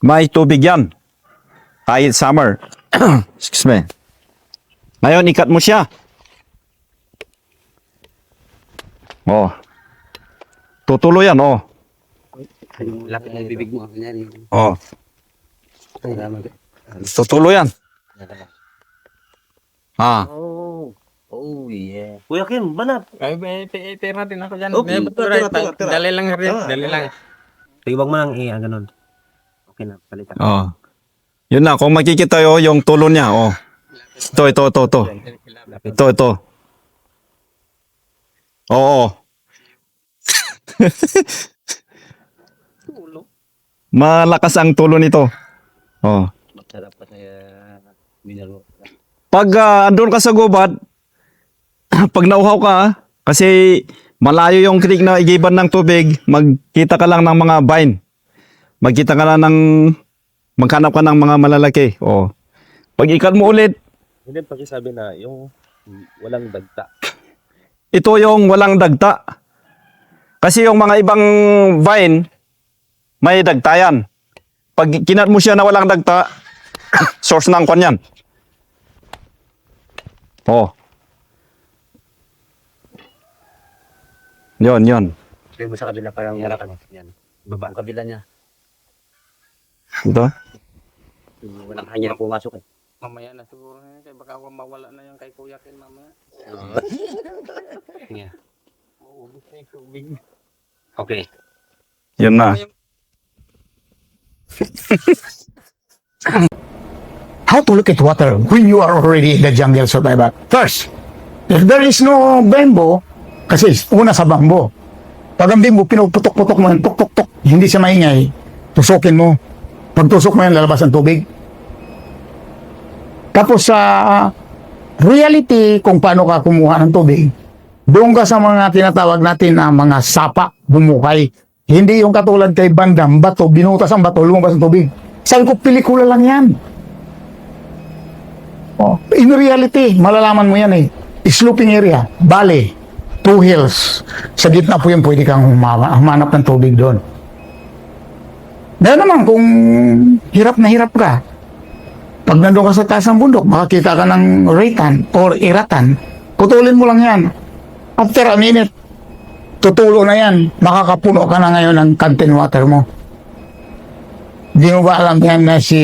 May tubig yan. Kahit summer. Excuse me. Ngayon, ikat mo siya. Oh. Tutulo yan, oh. Laki ng bibig mo. Yan. Oh. Salamat. Tutulo yan. Ah. Oh. Oh, yeah. Kuya Kim, banat. Ay, tira din ako dyan. Okay, tira. Dali lang rin. Dali lang. Tigwag mo lang ganun. Okay na, palitan. Oh. Yun na, kung makikita yung tulo niya, oh. Ito. Ito. Oo. Malakas ang tulo nito. Oh. Masarap pa sa mineral. Pag andun ka sa gubat, pag nauhaw ka, kasi malayo yung creek na igiban ng tubig, magkita ka lang ng mga vine. Magkita ka lang maghanap ka ng mga malalaki. Oh. Pag ikat mo ulit, Hindi pakisabi na yung walang dagta. ito yung walang dagta. Kasi yung mga ibang vine, may dagta yan. Pag kinat mo siya na walang dagta, source ng kwan yan. Oh. Yon. Sabi mo sa kabila parang harapan. Yan. Baba ang kabila niya. Ito. Walang hangin na pumasok eh. Mamaya na siguro. Kaya baka mawala na yung kay Kuya Ken mamaya. Yeah. Maubos na yung tubig. Okay. Yun na. How to look at water when you are already in the jungle survival. First, if there is no bamboo, kasi una sa bamboo, pag ang bamboo, pinuputok-putok mo yan, tuk-tuk-tuk, hindi siya maingay, tusukin mo. Pag tusok mo yan, lalabas ang tubig. Tapos sa reality, kung paano ka kumuha ng tubig, doon ka sa mga tinatawag natin na mga sapa, bumukay. Hindi yung katulad kay bandang bato, binutas ang bato, lumabas ang tubig. Sabi ko, pelikula lang yan. Oh, in reality, malalaman mo yan eh. Sloping area, valley, two hills. Sa gitna po yun, pwede kang humanap ng tubig doon. Dahil naman, kung hirap na hirap ka, pag nandun ka sa taas ng bundok, makakita ka ng ratan or iratan, putulin mo lang yan. After a minute, tutulo na yan. Makakapuno ka na ngayon ng content water mo. Di mo ba alam yan na si